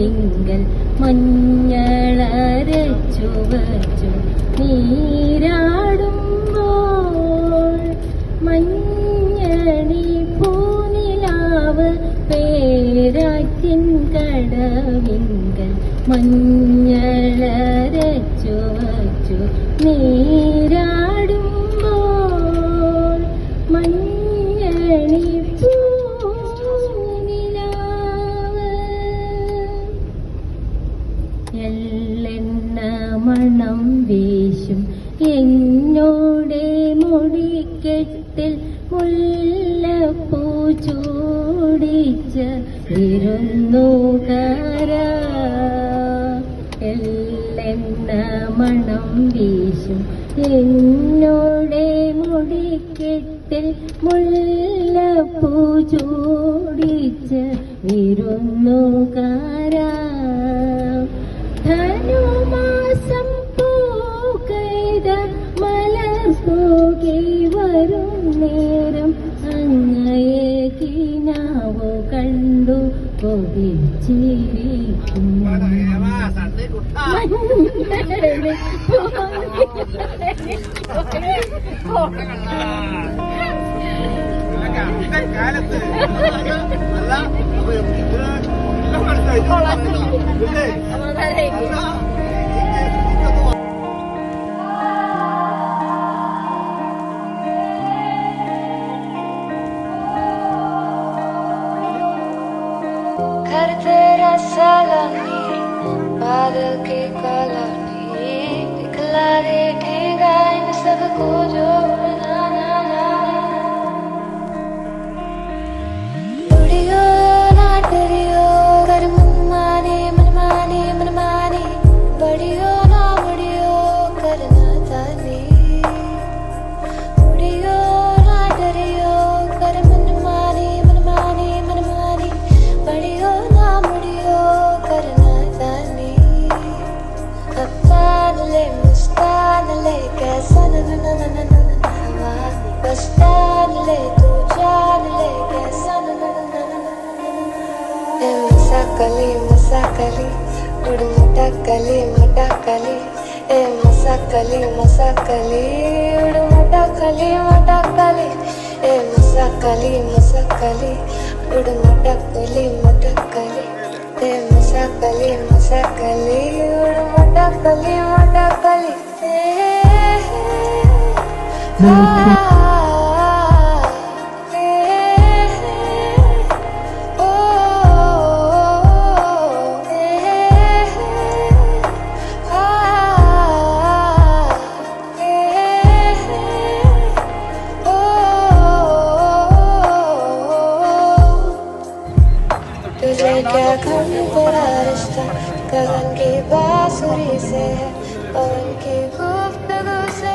കടവിങ്കൽ മഞ്ഞളരച്ചു വച്ചു നീരാടുമ്പോൾ മഞ്ഞണി പൂനിലാവ് പേരാറ്റിൻ കടവിങ്കൽ മഞ്ഞളരച്ചു വച്ചു നീരാടുമ്പോൾ മഞ്ഞണി പൂനിലാവ് എള്ളെണ്ണ മണം വീശും എന്നോടെ മുടിക്കെട്ടിൽ മുല്ലപ്പൂ ചൂടിച്ച വിരുന്നുകാര എള്ളെണ്ണ മണം വീശും എന്നോടെ മുടിക്കെട്ടിൽ മുല്ലപ്പൂ ചൂടിച്ച വിരുന്നുകാര ധനുമാസം പൂക്കൈത മലർ പോകി വരും നേരം അങ്ങയെ കിനാവു കണ്ടു കൊതിച്ചിരിക്കും घर तेरा सलामी बादल की कॉलोनी दिखला दे ठेगा इन सबको जो उड़ियो ना डरियो कर मनमानी मनमानी मनमानी बड़ियो ना बड़ियो करना तानी उड़ियो ना डरियो कर मनमानी मनमानी मनमानी बड़ियो ना मुड़ियो करना तानी अब्बान ले मुस्तान ले कैसा हवा बस्तान ले तू जान ले कैसा मसाकली मसाकली उड़ मटाकली मटाकली ए मसाकली मसाकली उड़ मटाकली मटाकली ए मसाकली मसाकली उड़ मटाकली मटाकली ए मसाकली मसाकली उड़ मटाकली मटाकली तुझे क्या गम तेरा रिश्ता गगन की बांसुरी से है पवन की गुफ्तगू से